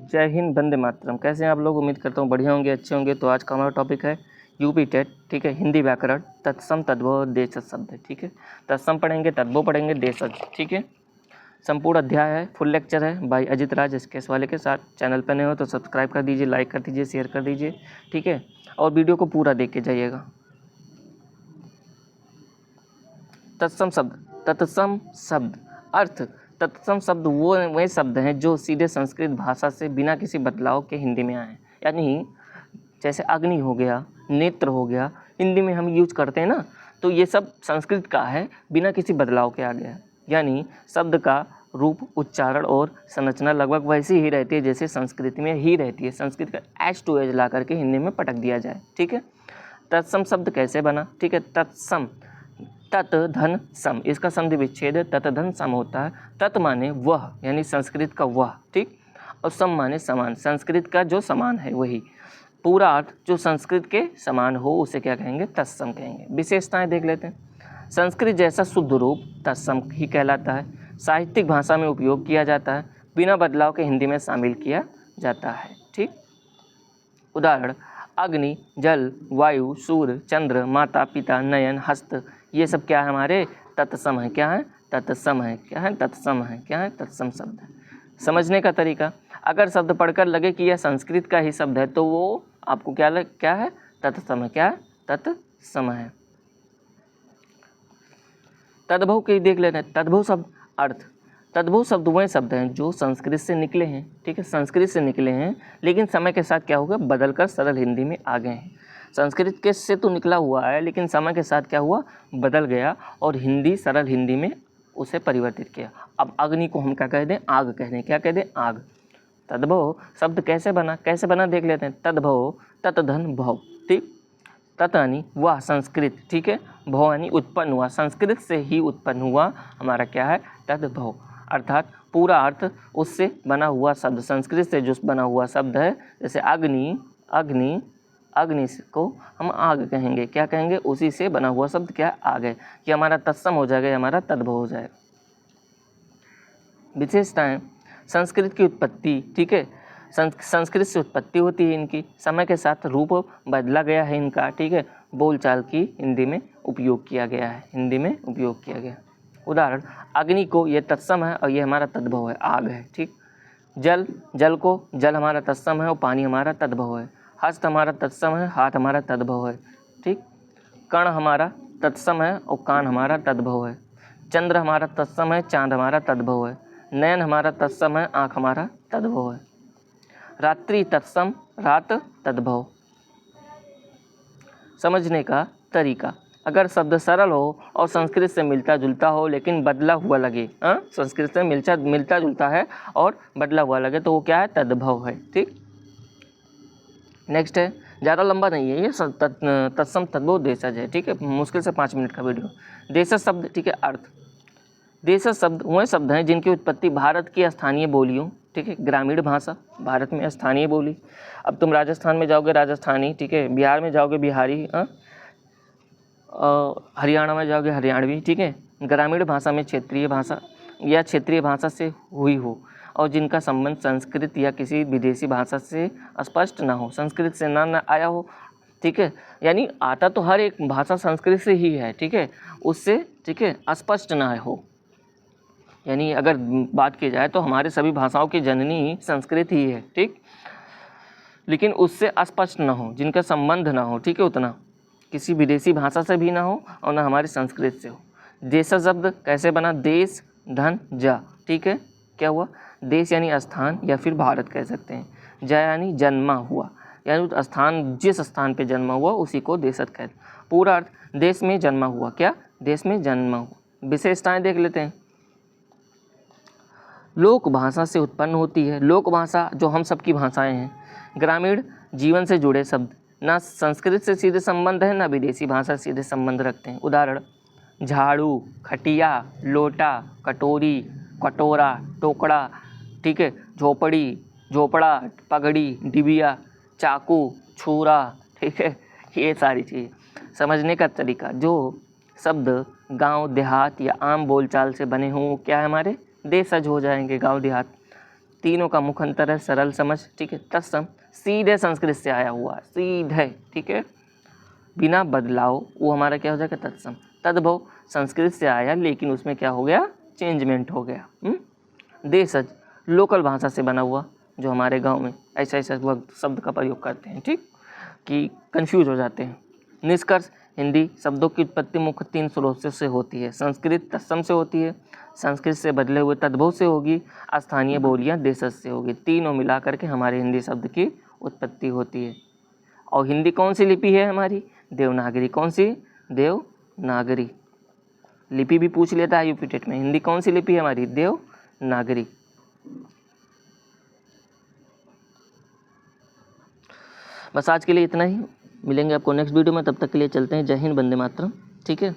जय हिंद, वंदे मातरम। कैसे हैं आप लोग? उम्मीद करता हूँ बढ़िया होंगे, अच्छे होंगे। तो आज का हमारा टॉपिक है यूपी टेट, ठीक है। हिंदी व्याकरण, तत्सम, तद्भव, देशज शब्द, ठीक है। तत्सम पढ़ेंगे, तद्भव पढ़ेंगे, देशज, ठीक है। संपूर्ण अध्याय है, फुल लेक्चर है बाई अजित राज इसकेस वाले के साथ। चैनल पर नए हो तो सब्सक्राइब कर दीजिए, लाइक कर दीजिए, शेयर कर दीजिए, ठीक है। और वीडियो को पूरा देख के जाइएगा। तत्सम शब्द, तत्सम शब्द अर्थ। तत्सम शब्द वो वही शब्द हैं जो सीधे संस्कृत भाषा से बिना किसी बदलाव के हिंदी में आए। यानी जैसे अग्नि हो गया, नेत्र हो गया, हिंदी में हम यूज करते हैं ना, तो ये सब संस्कृत का है, बिना किसी बदलाव के आ गया। यानी शब्द का रूप, उच्चारण और संरचना लगभग वैसी ही रहती है जैसे संस्कृत में ही रहती है। संस्कृत का एज टू एज ला करके हिंदी में पटक दिया जाए, ठीक है। तत्सम शब्द कैसे बना, ठीक है। तत्सम, तत् धन सम, इसका संधि विच्छेद तत् धन सम होता है। तत् माने वह, यानी संस्कृत का वह, ठीक। और सम माने समान, संस्कृत का जो समान है वही। पूरा अर्थ जो संस्कृत के समान हो उसे क्या कहेंगे? तत्सम कहेंगे। विशेषताएं देख लेते हैं। संस्कृत जैसा शुद्ध रूप तत्सम ही कहलाता है। साहित्यिक भाषा में उपयोग किया जाता है, बिना बदलाव के हिंदी में शामिल किया जाता है, ठीक। उदाहरण: अग्नि, जल, वायु, सूर्य, चंद्र, माता, पिता, नयन, हस्त, ये सब क्या है? हमारे तत्सम है। क्या है? तत्सम है। क्या है? तत्सम है। क्या है? तत्सम शब्द है। समझने का तरीका: अगर शब्द पढ़कर लगे कि यह संस्कृत का ही शब्द है तो वो आपको क्या है? तत्सम है। क्या है? तत्सम है। तद्भव के देख लेते हैं। तद्भव शब्द अर्थ। तद्भव शब्द वह शब्द हैं जो संस्कृत से निकले हैं, ठीक है। संस्कृत से निकले हैं लेकिन समय के साथ क्या होगा? बदलकर सरल हिंदी में आ गए हैं। संस्कृत के से तो निकला हुआ है लेकिन समय के साथ क्या हुआ? बदल गया और हिंदी, सरल हिंदी में उसे परिवर्तित किया। अब अग्नि को हम क्या कह दें? आग कह दें। क्या कह दें? आग। तद्भव शब्द कैसे बना देख लेते हैं। तद्भव, तत्धन भव, ठीक। तत् यानी वह, संस्कृत, ठीक है। भव यानी उत्पन्न हुआ, संस्कृत से ही उत्पन्न हुआ हमारा क्या है? तद्भव। अर्थात पूरा अर्थ उससे बना हुआ शब्द, संस्कृत से जो बना हुआ शब्द है। जैसे अग्नि, अग्नि, अग्नि को हम आग कहेंगे। क्या कहेंगे? उसी से बना हुआ शब्द क्या है? आग है। ये हमारा तत्सम हो जाएगा, ये हमारा तद्भव हो जाएगा। विशेषताएं: संस्कृत की उत्पत्ति, ठीक है। संस्कृत से उत्पत्ति होती है इनकी, समय के साथ रूप बदला गया है इनका, ठीक है। बोलचाल की हिंदी में उपयोग किया गया है, हिंदी में उपयोग किया गया। उदाहरण: अग्नि को ये तत्सम है और ये हमारा तद्भव है, आग है, ठीक। जल, जल को जल हमारा तत्सम है और पानी हमारा तद्भव है। हस्त हमारा तत्सम है, हाथ हमारा तद्भव है, ठीक। कर्ण हमारा तत्सम है और कान हमारा तद्भव है। चंद्र हमारा तत्सम है, चांद हमारा तद्भव है। नयन हमारा तत्सम है, आँख हमारा तद्भव है। रात्रि तत्सम, रात तद्भव। समझने का तरीका: अगर शब्द सरल हो और संस्कृत से मिलता जुलता हो लेकिन बदला हुआ लगे, संस्कृत से मिलता जुलता है और बदला हुआ लगे तो वो क्या है? तद्भव है, ठीक। नेक्स्ट है, ज़्यादा लंबा नहीं है ये, तत्सम, तद्भव, देशज है, ठीक है। मुश्किल से 5 मिनट का वीडियो। देशज शब्द, ठीक है। अर्थ: देशज शब्द वह शब्द हैं जिनकी उत्पत्ति भारत की स्थानीय बोलियों, ठीक है, ग्रामीण भाषा, भारत में स्थानीय बोली। अब तुम राजस्थान में जाओगे राजस्थानी, ठीक है। बिहार में जाओगे बिहारी, हरियाणा में जाओगे हरियाणवी, ठीक है। ग्रामीण भाषा में क्षेत्रीय भाषा या क्षेत्रीय भाषा से हुई हो और जिनका संबंध संस्कृत या किसी विदेशी भाषा से स्पष्ट ना हो, संस्कृत से ना आया हो, ठीक है। यानी आता तो हर एक भाषा संस्कृत से ही है, ठीक है, उससे, ठीक है, अस्पष्ट ना हो। यानी अगर बात की जाए तो हमारे सभी भाषाओं की जननी संस्कृत ही है, ठीक। लेकिन उससे अस्पष्ट ना हो, जिनका संबंध ना हो, ठीक है, उतना किसी विदेशी भाषा से भी ना हो और ना हमारी संस्कृत से हो। देश शब्द कैसे बना? देश, धन, जा, ठीक है। क्या हुआ? देश यानी स्थान या फिर भारत कह सकते हैं। जा यानी जन्मा हुआ, यानी स्थान, जिस स्थान पे जन्मा हुआ उसी को देशज कहते हैं। पूरा अर्थ: देश में जन्मा हुआ। क्या? देश में जन्मा हुआ। विशेषताएं देख लेते हैं। लोक भाषा से उत्पन्न होती है। लोक भाषा जो हम सबकी भाषाएं हैं। ग्रामीण जीवन से जुड़े शब्द, ना संस्कृत से सीधे संबंध है ना विदेशी भाषा से सीधे संबंध रखते हैं। उदाहरण: झाड़ू, खटिया, लोटा, कटोरी, कटोरा, टोकरा, ठीक है, झोपड़ी, झोपड़ा, पगड़ी, डिबिया, चाकू, छुरा, ठीक है। ये सारी चीज़। समझने का तरीका: जो शब्द गांव देहात या आम बोलचाल से बने हों क्या है? हमारे देशज हो जाएंगे, गांव देहात, तीनों का मुख्य अंतर है सरल समझ, ठीक है। तत्सम सीधे संस्कृत से आया हुआ, सीधे, ठीक है, बिना बदलाव, वो हमारा क्या हो जाएगा तत्सम। तद्भव संस्कृत से आया लेकिन उसमें क्या हो गया, चेंजमेंट हो गया। देशज लोकल भाषा से बना हुआ, जो हमारे गांव में ऐसा ऐसा शब्द का प्रयोग करते हैं, ठीक, कि कंफ्यूज हो जाते हैं। निष्कर्ष हिंदी शब्दों की उत्पत्ति मुख्य 3 स्रोतों से होती है। संस्कृत तत्सम से होती है, संस्कृत से बदले हुए तद्भव से होगी, स्थानीय बोलियां देशज से होगी। तीनों मिलाकर के हमारे हिंदी शब्द की उत्पत्ति होती है। और हिंदी कौन सी लिपि है हमारी, देवनागरी। कौन सी, देवनागरी। लिपि भी पूछ लेता है यूपी टेट में, हिंदी कौन सी लिपि है हमारी, देवनागरी। बस आज के लिए इतना ही, मिलेंगे आपको नेक्स्ट वीडियो में, तब तक के लिए चलते हैं। जय हिंद, वंदे मातरम, ठीक है।